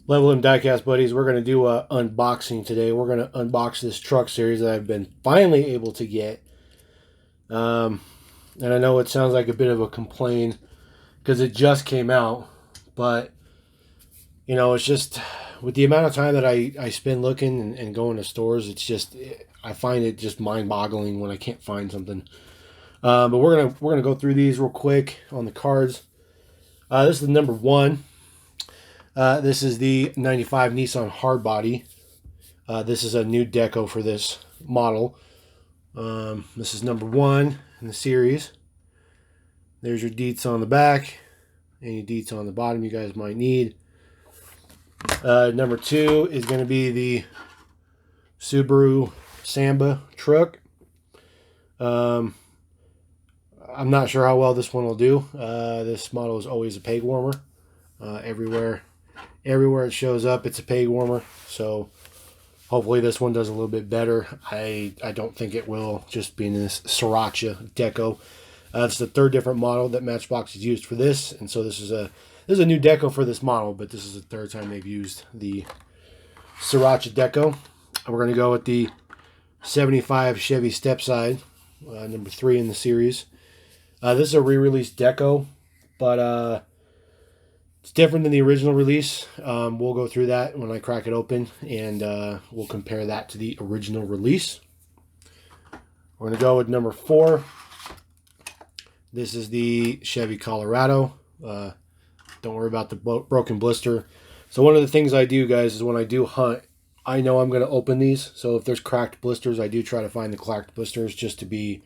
Level M Diecast buddies, we're going to do a unboxing today. We're going to unbox this truck series that I've been finally able to get. And I know it sounds like a bit of a complaint because it just came out, but you know, it's just with the amount of time that I spend looking and going to stores, it's just I find it just mind-boggling when I can't find something. But we're gonna go through these real quick on the cards. This is the number one. This is the 95 Nissan Hardbody. This is a new deco for this model. This is number one in the series. There's your deets on the back. Any deets on the bottom you guys might need. Number two is going to be the Subaru Samba truck. I'm not sure how well this one will do. This model is always a peg warmer. Everywhere it shows up, it's a peg warmer. So hopefully this one does a little bit better. I don't think it will, just being this Sriracha deco. It's the third different model that Matchbox has used for this, and so this is a new deco for this model, but this is the third time they've used the Sriracha deco. We're going to go with the 75 Chevy Stepside, number 3 in the series. This is a re-released deco, but it's different than the original release. We'll go through that when I crack it open, and we'll compare that to the original release. We're going to go with number 4. This is the Chevy Colorado. Don't worry about the broken blister. So one of the things I do, guys, is when I do hunt, I know I'm going to open these. So if there's cracked blisters, I do try to find the cracked blisters just to be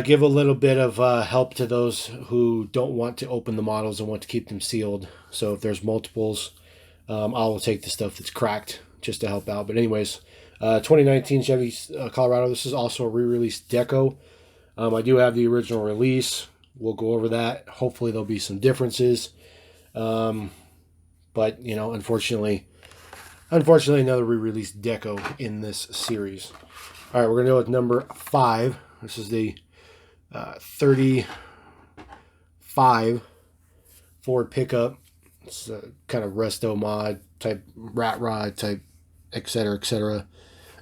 give a little bit of help to those who don't want to open the models and want to keep them sealed. So if there's multiples, I'll take the stuff that's cracked just to help out. But anyways, 2019 Chevy Colorado. This is also a re-released deco. I do have the original release. We'll go over that. Hopefully there'll be some differences. But, you know, unfortunately another re-released deco in this series. All right, we're going to go with number 5. This is the 35 Ford pickup. It's a kind of resto mod type, rat rod type, etc., etc.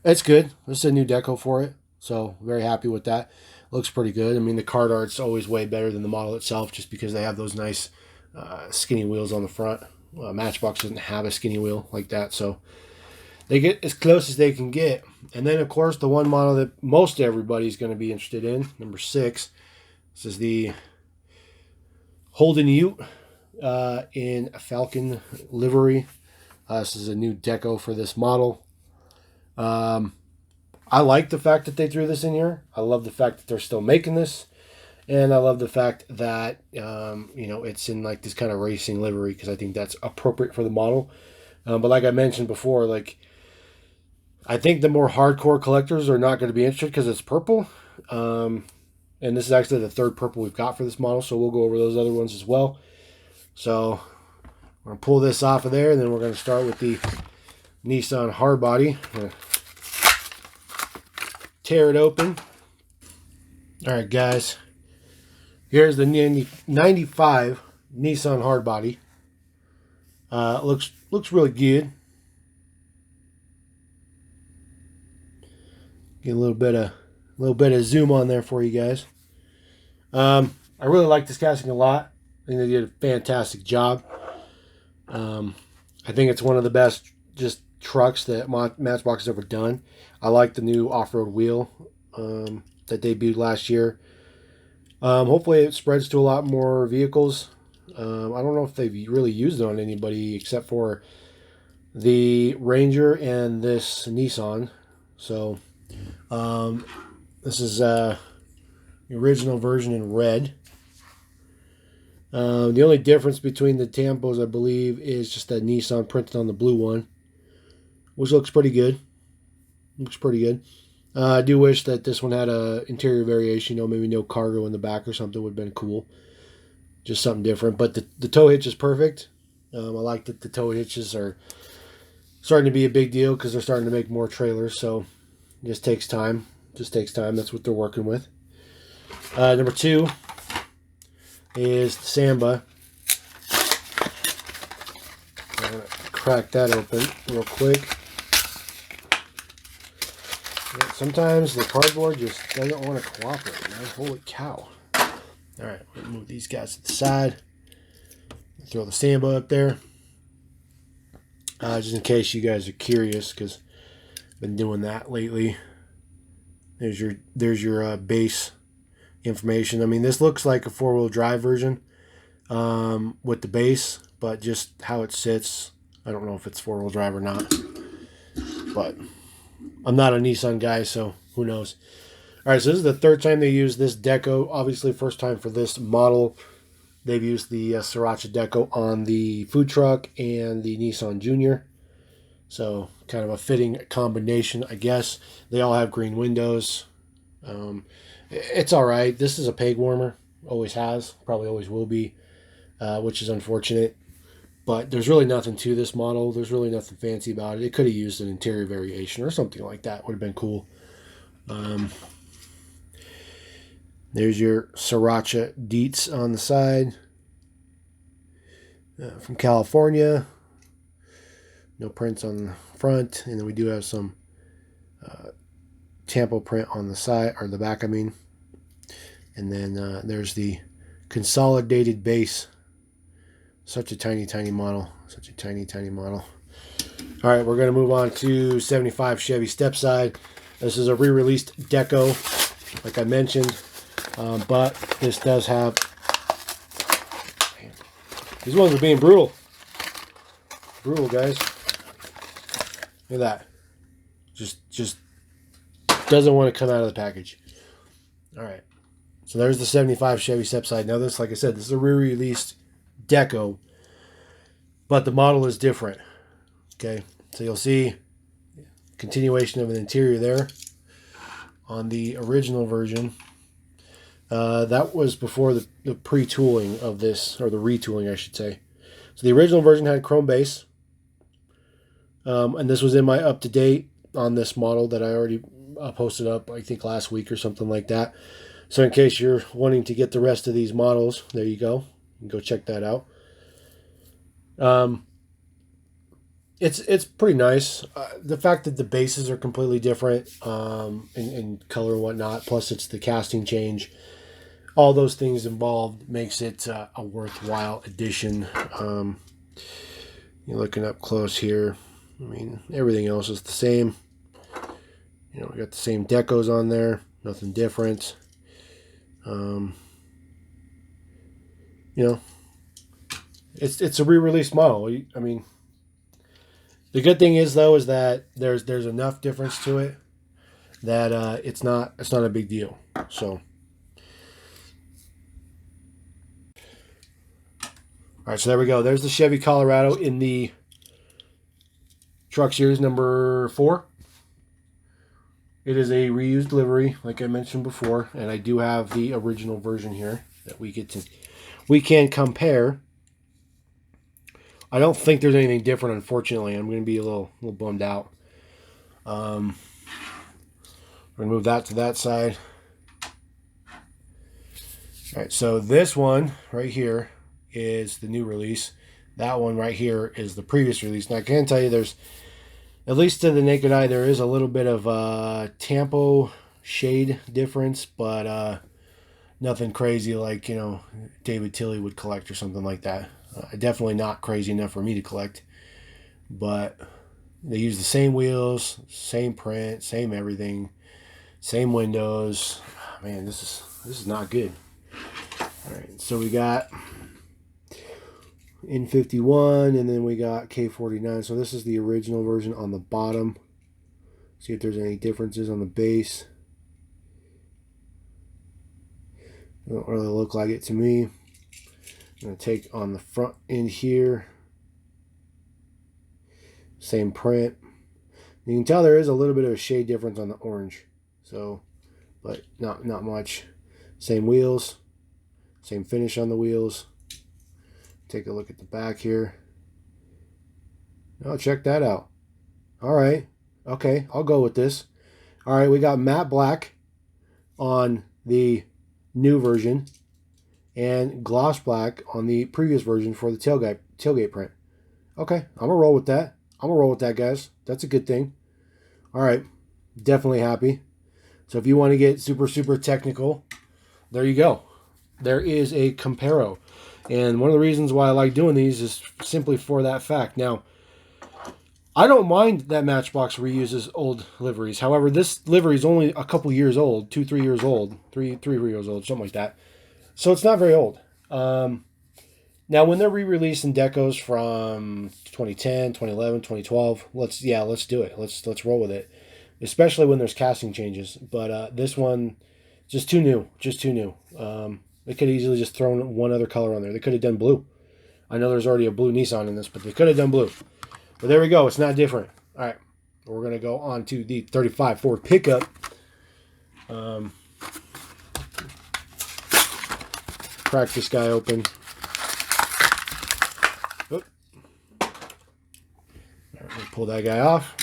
It's good. This is a new deco for it, so very happy with that. Looks pretty good. I mean, the card art's always way better than the model itself, just because they have those nice skinny wheels on the front. Matchbox doesn't have a skinny wheel like that, so they get as close as they can get. And then, of course, the one model that most everybody's going to be interested in, number 6. This is the Holden Ute in Falcon livery. This is a new deco for this model. I like the fact that they threw this in here. I love the fact that they're still making this. And I love the fact that, you know, it's in like this kind of racing livery, because I think that's appropriate for the model. But like I mentioned before, like, I think the more hardcore collectors are not going to be interested because it's purple. And this is actually the third purple we've got for this model, so we'll go over those other ones as well. So we're going to pull this off of there, and then we're going to start with the Nissan Hardbody. Tear it open. All right, guys. Here's the 95 Nissan Hardbody. Looks really good. Get a little bit of zoom on there for you guys. I really like this casting a lot. I think they did a fantastic job. I think it's one of the best just trucks that Matchbox has ever done. I like the new off-road wheel that debuted last year. Hopefully it spreads to a lot more vehicles. I don't know if they've really used it on anybody except for the Ranger and this Nissan. So this is the original version in red. The only difference between the tampos, I believe, is just that Nissan printed on the blue one, which looks pretty good. I do wish that this one had a interior variation, you know, maybe no cargo in the back or something would have been cool. Just something different. But the tow hitch is perfect. I like that the tow hitches are starting to be a big deal because they're starting to make more trailers. So it just takes time. That's what they're working with. Number 2 is the Samba. crack that open real quick. Yeah, sometimes the cardboard just doesn't want to cooperate, man. Holy cow. Alright, we'll move these guys to the side. Throw the sandbar up there. Just in case you guys are curious, because I've been doing that lately. There's your base information. I mean, this looks like a four-wheel drive version with the base, but just how it sits, I don't know if it's four-wheel drive or not. But I'm not a Nissan guy, so who knows. All right, so this is the third time they use this deco. Obviously, first time for this model. They've used the Sriracha deco on the food truck and the Nissan Junior. So kind of a fitting combination, I guess. They all have green windows. It's all right. This is a peg warmer. Always has. Probably always will be, which is unfortunate. But there's really nothing to this model. There's really nothing fancy about it. It could have used an interior variation or something like that. Would have been cool. There's your Sriracha deets on the side. From California. No prints on the front. And then we do have some Tampo print on the side, or the back, I mean. And then there's the consolidated base. Such a tiny, tiny model. Such a tiny, tiny model. All right, we're going to move on to 75 Chevy Stepside. This is a re-released deco, like I mentioned. But this does have... Man, these ones are being brutal. Brutal, guys. Look at that. Just doesn't want to come out of the package. All right. So there's the 75 Chevy Stepside. Now this, like I said, this is a re-released deco, but the model is different. Okay. So you'll see continuation of an interior there on the original version. That was before the pre-tooling of this, or the retooling, I should say. So the original version had chrome base. And this was in my up-to-date on this model that I already posted up, I think last week or something like that. So in case you're wanting to get the rest of these models, there you go. You can go check that out. It's pretty nice. The fact that the bases are completely different in color and whatnot, plus it's the casting change, all those things involved makes it a worthwhile addition. You're looking up close here. I mean, everything else is the same. You know, we got the same decos on there, nothing different. You know, it's a re-released model. I mean, the good thing is though is that there's enough difference to it that it's not a big deal. So, all right, so there we go. There's the Chevy Colorado in the truck series number 4. It is a reused livery, like I mentioned before, and I do have the original version here that we can compare. I don't think there's anything different, unfortunately. I'm going to be a little bummed out. We're going to move that to that side. All right, so this one right here is the new release. That one right here is the previous release. Now, I can tell you there's, at least to the naked eye, there is a little bit of Tampo shade difference, but nothing crazy like, you know, David Tilley would collect or something like that. Definitely not crazy enough for me to collect, but they use the same wheels, same print, same everything, same windows. Man, this is not good. All right, so we got N51, and then we got K49. So this is the original version on the bottom. See if there's any differences on the base. Don't really look like it to me. I'm going to take on the front end here. Same print. You can tell there is a little bit of a shade difference on the orange. So, but not much. Same wheels. Same finish on the wheels. Take a look at the back here. Oh, check that out. All right. Okay, I'll go with this. All right, we got matte black on the new version and gloss black on the previous version for the tailgate print. Okay, I'm gonna roll with that. I'm gonna roll with that, guys. That's a good thing. All right, definitely happy. So if you want to get super, super technical, there you go. There is a Comparo. And one of the reasons why I like doing these is simply for that fact. Now, I don't mind that Matchbox reuses old liveries. However, this livery is only a couple years old, 2-3 years old, three years old, something like that. So it's not very old. Now, when they're re-releasing decos from 2010, 2011, 2012, let's do it. Let's roll with it, especially when there's casting changes. But this one, just too new, they could easily just thrown one other color on there. They could have done blue. I know there's already a blue Nissan in this, but they could have done blue. But there we go. It's not different. All right, we're gonna go on to the 35 Ford pickup. Crack this guy open. Pull that guy off,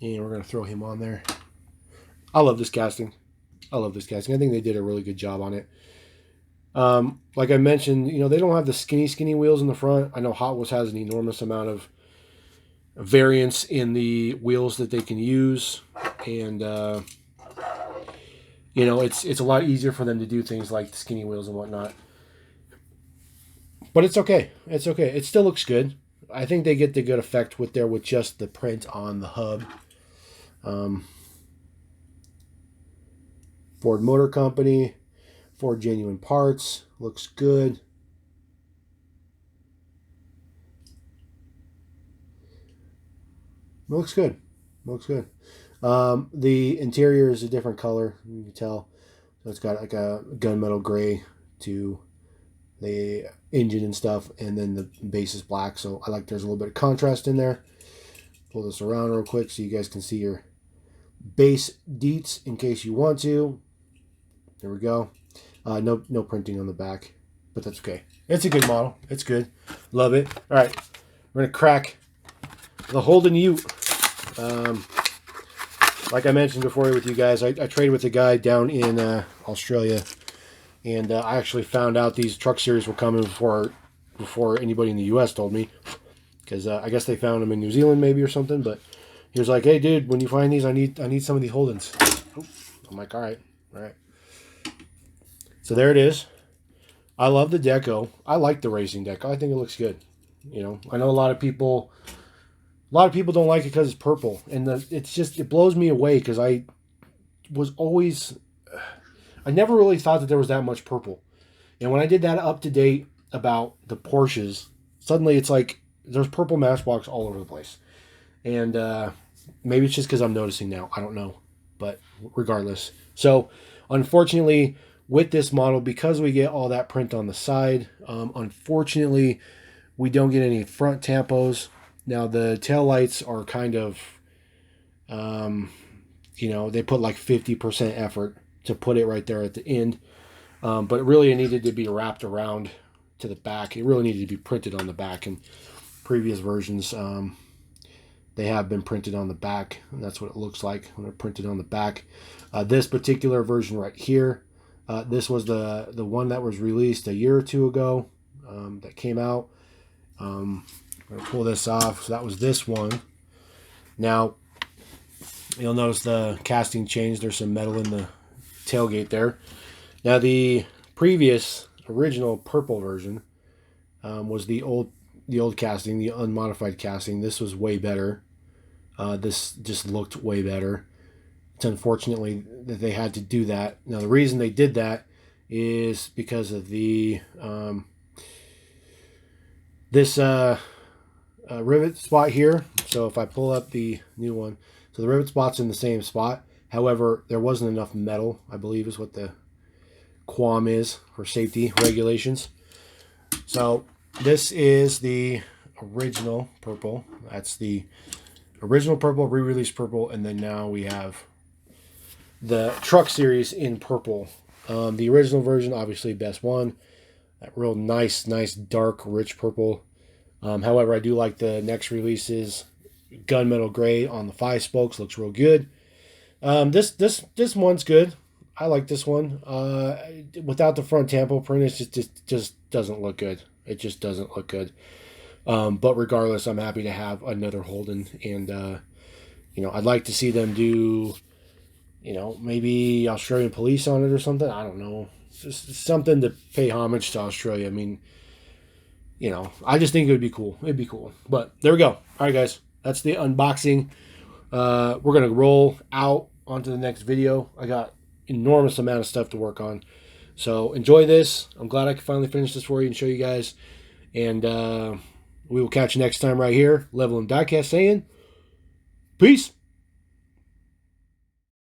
and we're going to throw him on there. I love this casting. I think they did a really good job on it. Like I mentioned, they don't have the skinny wheels in the front. I know Hot Wheels has an enormous amount of variance in the wheels that they can use, and it's a lot easier for them to do things like the skinny wheels and whatnot. But it's okay. It still looks good. I think they get the good effect with just the print on the hub. Ford Motor Company, Ford Genuine Parts, looks good. Looks good. The interior is a different color, you can tell. So it's got like a gunmetal gray to the engine and stuff, and then the base is black, so I like there's a little bit of contrast in there. Pull this around real quick so you guys can see your base deets in case you want to. There we go. No printing on the back, but that's okay. It's a good model. It's good. Love it. All right, we're gonna crack the Holden Ute. Like I mentioned before with you guys, I traded with a guy down in Australia. And I actually found out these truck series were coming before anybody in the U.S. told me. Because I guess they found them in New Zealand maybe or something. But he was like, hey, dude, when you find these, I need some of these Holdens. I'm like, all right. So there it is. I love the deco. I like the racing deco. I think it looks good. I know a lot of people don't like it because it's purple. And it blows me away because I never really thought that there was that much purple. And when I did that up to date about the Porsches, suddenly it's like there's purple Matchbox all over the place. And maybe it's just because I'm noticing now. I don't know. But regardless. So, unfortunately, with this model, because we get all that print on the side, unfortunately, we don't get any front tampos. Now, the taillights are kind of, they put like 50% effort to put it right there at the end. But really it needed to be wrapped around to the back. It really needed to be printed on the back. And previous versions, they have been printed on the back. And that's what it looks like when they're printed on the back. This particular version right here, this was the one that was released a year or two ago that came out. I'm going to pull this off. So that was this one. Now, you'll notice the casting changed. There's some metal in the tailgate there. Now the previous original purple version was the old casting, the unmodified casting. This was way better. This just looked way better. It's unfortunately that they had to do that. Now the reason they did that is because of the this rivet spot here. So if I pull up the new one, so the rivet spot's in the same spot. However, there wasn't enough metal, I believe is what the qualm is for safety regulations. So this is the original purple. That's the original purple, re-released purple, and then now we have the truck series in purple. The original version, obviously best one. That real nice, dark, rich purple. However, I do like the next releases. Gunmetal gray on the 5 spokes looks real good. This one's good. I like this one. Without the front tampo print, it just doesn't look good. It just doesn't look good. But regardless, I'm happy to have another Holden, and I'd like to see them do, maybe Australian police on it or something. I don't know, just something to pay homage to Australia. I mean, I just think it would be cool. It'd be cool. But there we go. All right, guys, that's the unboxing. We're gonna roll out onto the next video. I got enormous amount of stuff to work on, so enjoy this. I'm glad I could finally finish this for you and show you guys, and we will catch you next time right here. Level and Diecast saying peace.